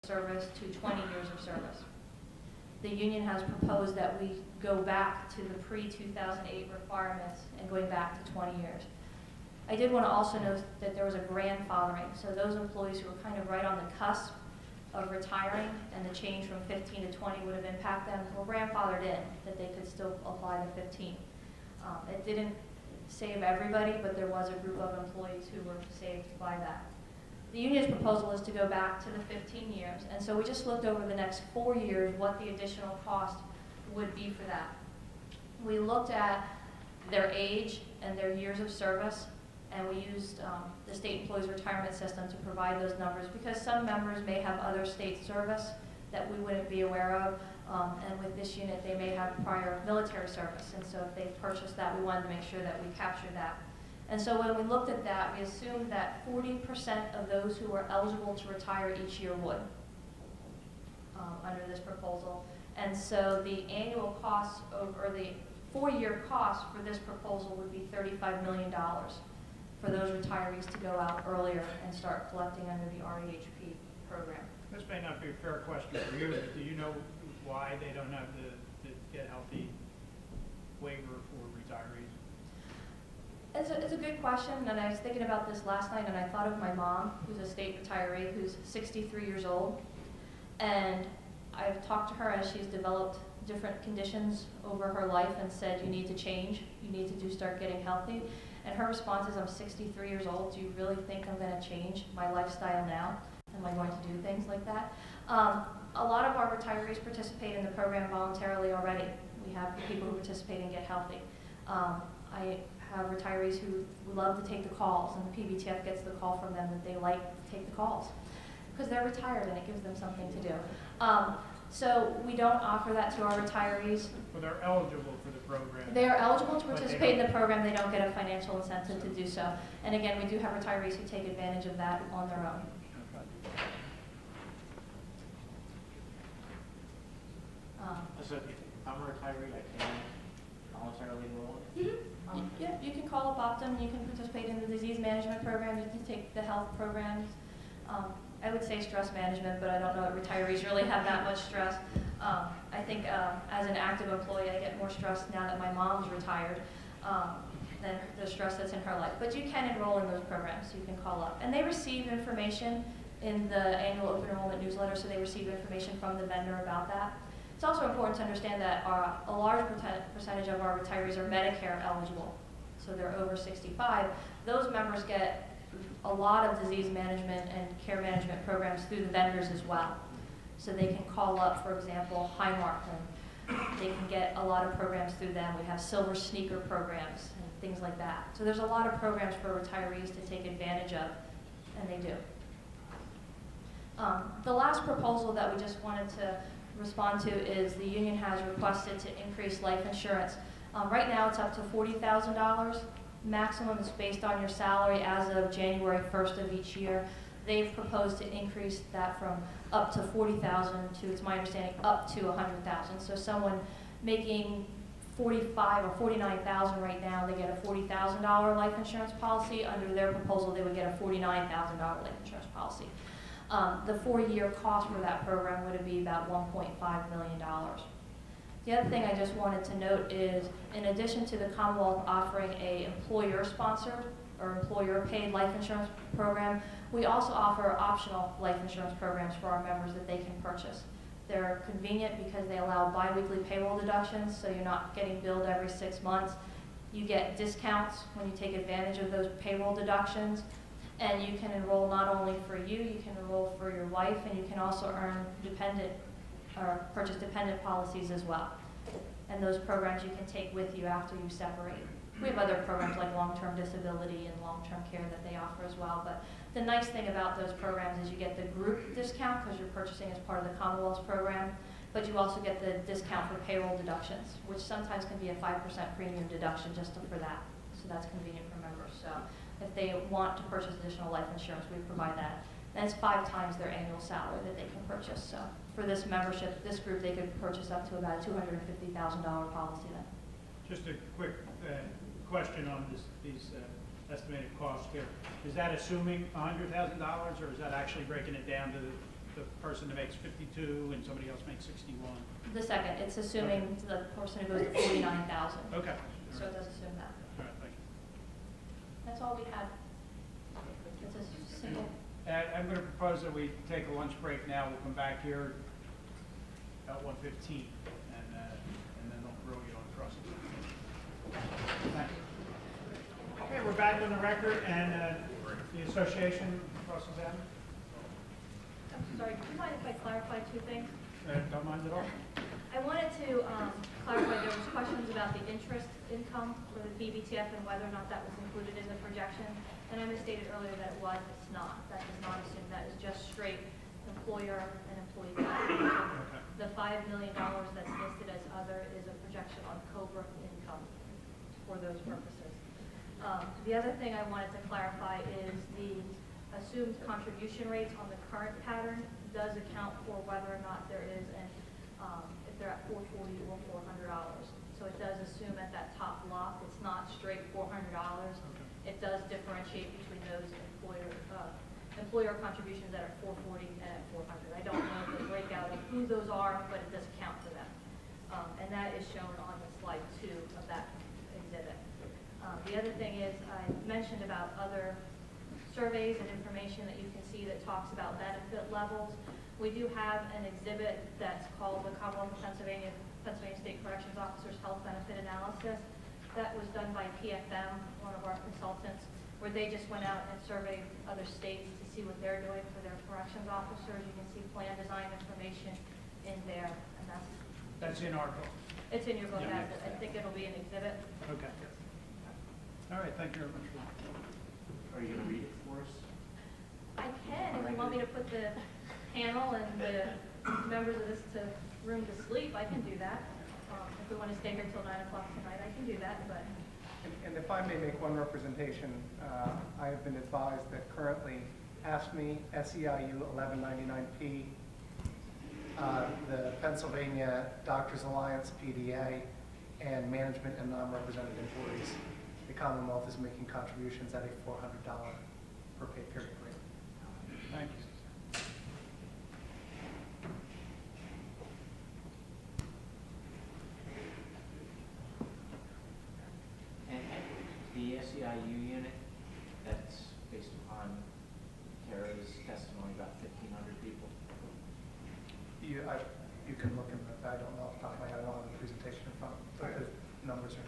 service to 20 years of service. The union has proposed that we go back to the pre-2008 requirements and going back to 20 years. I did want to also note that there was a grandfathering, so those employees who were kind of right on the cusp of retiring and the change from 15 to 20 would have impacted them, were grandfathered in, that they could still apply to 15. It didn't save everybody, but there was a group of employees who were saved by that. The union's proposal is to go back to the 15 years, and so we just looked over the next 4 years what the additional cost would be for that. We looked at their age and their years of service, and we used the state employees retirement system to provide those numbers because some members may have other state service that we wouldn't be aware of, and with this unit they may have prior military service, and so if they've purchased that, we wanted to make sure that we captured that. And so when we looked at that, we assumed that 40% of those who were eligible to retire each year would, under this proposal. And so the annual cost, or the 4-year cost for this proposal would be $35 million for those retirees to go out earlier and start collecting under the REHP program. This may not be a fair question for you, but do you know why they don't have the Get Healthy waiver for retirees? It's a good question, and I was thinking about this last night, and I thought of my mom, who's a state retiree, who's 63 years old, and I've talked to her as she's developed different conditions over her life and said, you need to change, you need to start getting healthy, and her response is, I'm 63 years old, do you really think I'm going to change my lifestyle now? Am I going to do things like that? A lot of our retirees participate in the program voluntarily already. We have people who participate and get healthy. I have retirees who love to take the calls, and the PBTF gets the call from them that they like to take the calls because they're retired and it gives them something to do. So we don't offer that to our retirees. Well, they're eligible for the program. They are eligible to participate in the program. They don't get a financial incentive to do so. And again, we do have retirees who take advantage of that on their own. So if I'm a retiree, I can voluntarily enroll? Yeah, you can call up Optum, you can participate in the disease management program, you can take the health programs. I would say stress management, but I don't know if retirees really have that much stress. I think as an active employee, I get more stress now that my mom's retired than the stress that's in her life. But you can enroll in those programs, so you can call up. And they receive information in the annual open enrollment newsletter, so they receive information from the vendor about that. It's also important to understand that a large percentage of our retirees are Medicare eligible, so they're over 65. Those members get a lot of disease management and care management programs through the vendors as well. So they can call up, for example, Highmark, and they can get a lot of programs through them. We have silver sneaker programs and things like that. So there's a lot of programs for retirees to take advantage of, and they do. The last proposal that we just wanted to respond to is the union has requested to increase life insurance. Right now it's up to $40,000. Maximum is based on your salary as of January 1st of each year. They've proposed to increase that from up to $40,000 to, it's my understanding, up to $100,000. So someone making $45,000 or $49,000 right now, they get a $40,000 life insurance policy. Under their proposal, they would get a $49,000 life insurance policy. The 4-year cost for that program would be about $1.5 million. The other thing I just wanted to note is, in addition to the Commonwealth offering a employer-sponsored or employer-paid life insurance program, we also offer optional life insurance programs for our members that they can purchase. They're convenient because they allow biweekly payroll deductions, so you're not getting billed every 6 months. You get discounts when you take advantage of those payroll deductions. And you can enroll not only for you, you can enroll for your wife, and you can also earn dependent or purchase dependent policies as well. And those programs you can take with you after you separate. We have other programs like long-term disability and long-term care that they offer as well. But the nice thing about those programs is you get the group discount because you're purchasing as part of the Commonwealth's program, but you also get the discount for payroll deductions, which sometimes can be a 5% premium deduction just for that. So that's convenient for members. So if they want to purchase additional life insurance, we provide that. And it's 5 times their annual salary that they can purchase. So for this membership, this group, they could purchase up to about a $250,000 policy then. Just a quick question on these estimated costs here. Is that assuming $100,000, or is that actually breaking it down to the person that makes 52 and somebody else makes 61? The second, it's assuming the person who goes to 49,000. Okay. So it does assume that. All right, thank you. That's all we had. It's a single. I'm going to propose that we take a lunch break now. We'll come back here at 1:15, and then they'll grill you on crossing. Thank you. Okay, we're back on the record, and the association crosses out. I'm sorry, do you mind if I clarify two things? Don't mind at all. I wanted to clarify, there was questions about the interest income for the PBTF and whether or not that was included in the projection. And I misstated earlier that it was. It's not. That does not assume. That is just straight employer and employee contribution. Okay. The $5 million that's listed as other is a projection on COBRA income for those purposes. The other thing I wanted to clarify is the assumed contribution rates on the current pattern does account for whether or not there is an if they're at $440 or $400. So it does assume at that top block, it's not straight $400. Okay. It does differentiate between those employer contributions that are $440 and at $400. I don't know the breakout of who those are, but it does count for them. And that is shown on the slide 2 of that exhibit. The other thing is I mentioned about other surveys and information that you can see that talks about benefit levels. We do have an exhibit that's called the Commonwealth Presentation, Pennsylvania State Corrections Officers Health Benefit Analysis. That was done by PFM, one of our consultants, where they just went out and surveyed other states to see what they're doing for their corrections officers. You can see plan design information in there, and That's in our book. it's in your book. Yeah. I think it'll be an exhibit. Okay. All right, thank you very much. Are you going to read it for us? I can, if you want me to put the panel and the members of this room to sleep, I can do that. If we want to stay here till 9 o'clock tonight, I can do that, but. And if I may make one representation, I have been advised that currently AFSCME, SEIU 1199P, the Pennsylvania Doctors Alliance, PDA, and management and non-represented employees, the Commonwealth is making contributions at a $400 per pay period rate. Thank you. And the SEIU unit, that's based upon Kara's testimony, about 1,500 people. You can look in the, I don't know off the top of my head, I don't have the presentation in front, but the numbers are.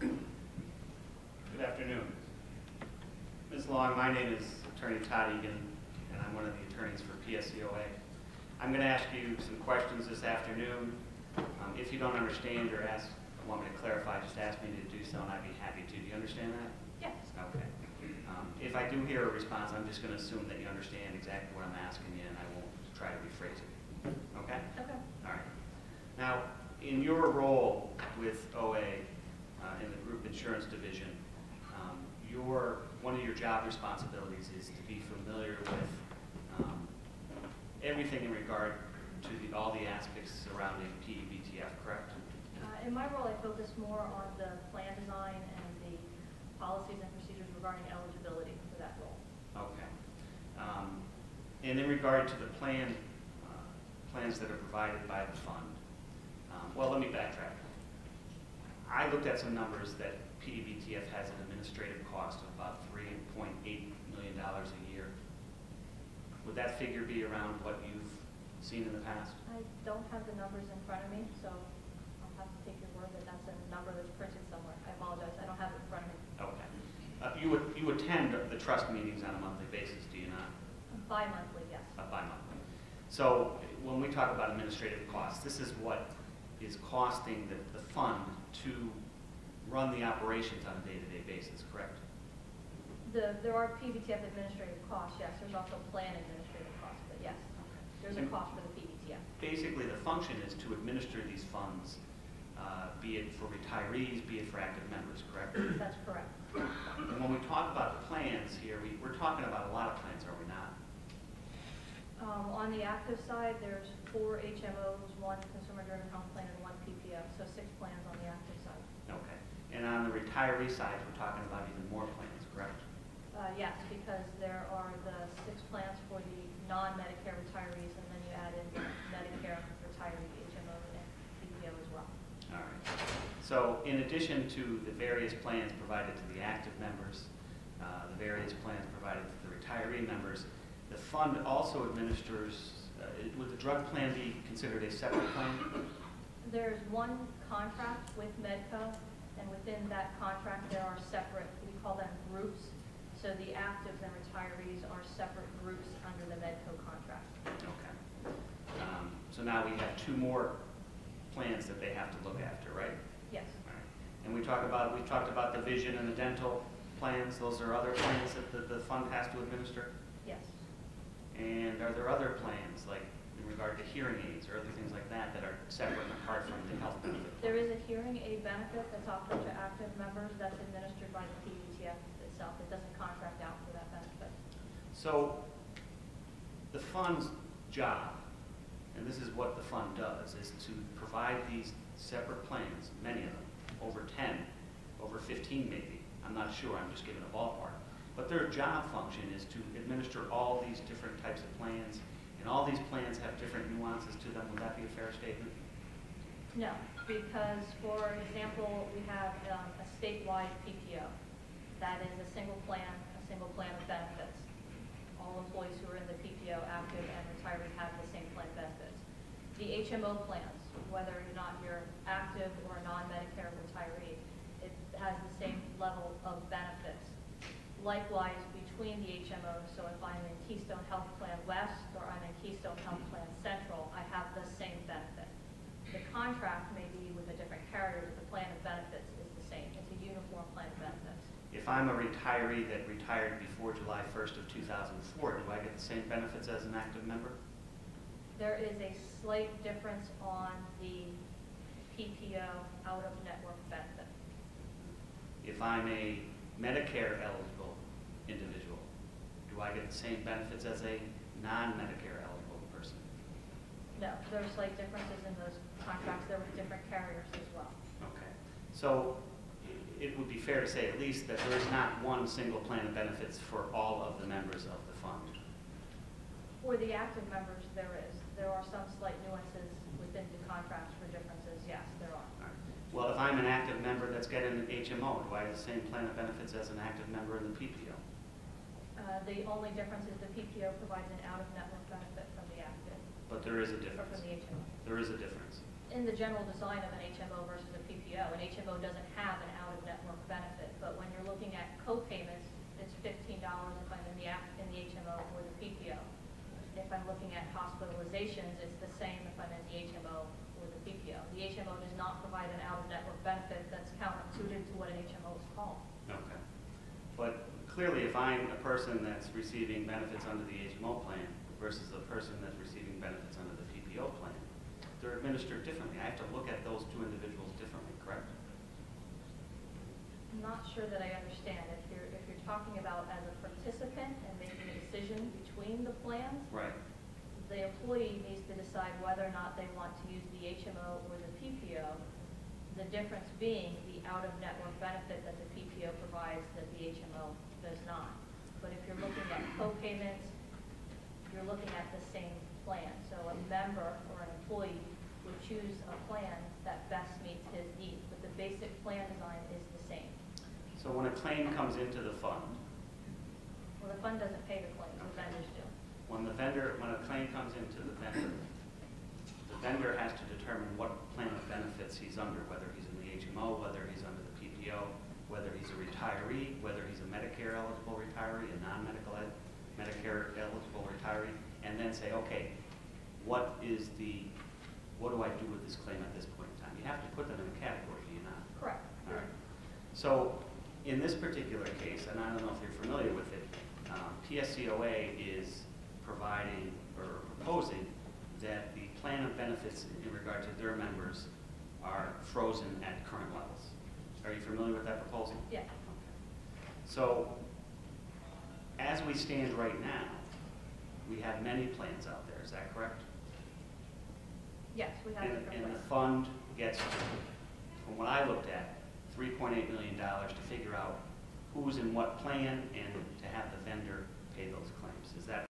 Good afternoon. Ms. Long, my name is Attorney Todd Egan, and I'm one of the attorneys for PSCOA. I'm going to ask you some questions this afternoon. If you don't understand or want me to clarify, just ask me to do so, and I'd be happy to. Do you understand that? Yes. Okay. If I do hear a response, I'm just going to assume that you understand exactly what I'm asking you, and I won't try to rephrase it. Okay? Okay. All right. Now, in your role with OA in the Group Insurance Division, one of your job responsibilities is to be familiar with everything in regard to all the aspects surrounding PEBTF, correct? In my role, I focus more on the plan design and the policies and procedures regarding eligibility for that role. Okay. And in regard to the plans that are provided by the fund, well, let me backtrack. I looked at some numbers that PEBTF has an administrative cost of about $3.8 million a year. Would that figure be around what you've seen in the past? I don't have the numbers in front of me, so I'll have to take your word that that's a number that's printed somewhere. I apologize, I don't have it in front of me. Okay. You attend the trust meetings on a monthly basis, do you not? Bi-monthly, yes. Bi-monthly. So when we talk about administrative costs, this is what is costing the fund to run the operations on a day-to-day basis, correct? There are PBTF administrative costs, yes. There's also plan administrative costs, but yes, there's a cost for the PBTF. Basically, the function is to administer these funds, be it for retirees, be it for active members, correct? That's correct. And when we talk about the plans here, we're talking about a lot of plans, are we not? On the active side, there's 4 HMOs, 1 consumer-driven health plan, and 1 PPO, so 6 plans on the active side. Okay. And on the retiree side, we're talking about even more plans, correct? Yes, because there are the 6 plans for the non-Medicare retirees, and then you add in the Medicare retiree HMO and PPO as well. All right. So in addition to the various plans provided to the active members, the various plans provided to the retiree members, the fund also administers, would the drug plan be considered a separate plan? There's one contract with Medco, and within that contract there are separate, we call them groups. So the actives and retirees are separate groups under the Medco contract. Okay. So now we have 2 more plans that they have to look after, right? Yes. All right. And we've talked about the vision and the dental plans. Those are other plans that the fund has to administer? Yes. And are there other plans, like in regard to hearing aids or other things like that, that are separate and apart from the health benefit? There is a hearing aid benefit that's offered to active members that's administered by the PETF itself. It doesn't contract out for that benefit. So the fund's job, and this is what the fund does, is to provide these separate plans, many of them, over 10, over 15 maybe. I'm not sure, I'm just giving a ballpark. But their job function is to administer all these different types of plans, and all these plans have different nuances to them. Would that be a fair statement? No, because for example, we have a statewide PPO. That is a single plan of benefits. All employees who are in the PPO, active and retiree, have the same plan benefits. The HMO plans, whether or not you're active or a non-Medicare retiree, it has the same level of benefits. Likewise, between the HMOs, so if I'm in Keystone Health Plan West or I'm in Keystone Health Plan Central, I have the same benefit. The contract may be with a different carrier, but the plan of benefits is the same. It's a uniform plan of benefits. If I'm a retiree that retired before July 1st of 2004, do I get the same benefits as an active member? There is a slight difference on the PPO out-of-network benefit. If I'm a Medicare eligible individual, do I get the same benefits as a non-Medicare eligible person? No, there are slight differences in those contracts. There were different carriers as well. Okay. So it would be fair to say at least that there is not one single plan of benefits for all of the members of the fund. For the active members, there is. There are some slight nuances within the contracts for differences. Yes, there are. All right. Well, if I'm an active member that's getting an HMO, do I have the same plan of benefits as an active member in the PPO? The only difference is the PPO provides an out-of-network benefit from the active, But there is a or difference. from the HMO. There is a difference. In the general design of an HMO versus a PPO, an HMO doesn't have an out-of-network benefit, but when you're looking at co-payments, it's $15 if I'm in the HMO or the PPO. If I'm looking at hospitalizations, it's the same if I'm in the HMO or the PPO. The HMO does not provide an out-of-network benefit that's counter-suited to what an HMO is called. Okay. But clearly, if I'm a person that's receiving benefits under the HMO plan versus a person that's receiving benefits under the PPO plan, they're administered differently. I have to look at those 2 individuals differently, correct? I'm not sure that I understand. If you're talking about as a participant and making a decision between the plans, Right. the employee needs to decide whether or not they want to use the HMO or the PPO, the difference being the out-of-network benefit that the PPO provides that the HMO does not. But if you're looking at co-payments, you're looking at the same plan. So a member or an employee would choose a plan that best meets his needs, but the basic plan design is the same. So when a claim comes into the fund, Well, the fund doesn't pay the claims, the vendors do. when a claim comes into the vendor has to determine what plan of benefits he's under, whether he's in the HMO, whether he's under the PPO, whether he's a retiree, whether he's a Medicare eligible retiree, a Medicare eligible retiree, and then say, okay, what do I do with this claim at this point in time? You have to put them in a category, do you not? Correct. All right. So in this particular case, and I don't know if you're familiar with it, PSCOA is providing or proposing that the plan of benefits in regard to their members are frozen at current levels. Are you familiar with that proposal? Yeah. Okay. So as we stand right now, we have many plans out there, is that correct? Yes, we have different And plans. the fund gets, from what I looked at, $3.8 million to figure out who's in what plan and to have the vendor pay those claims. Is that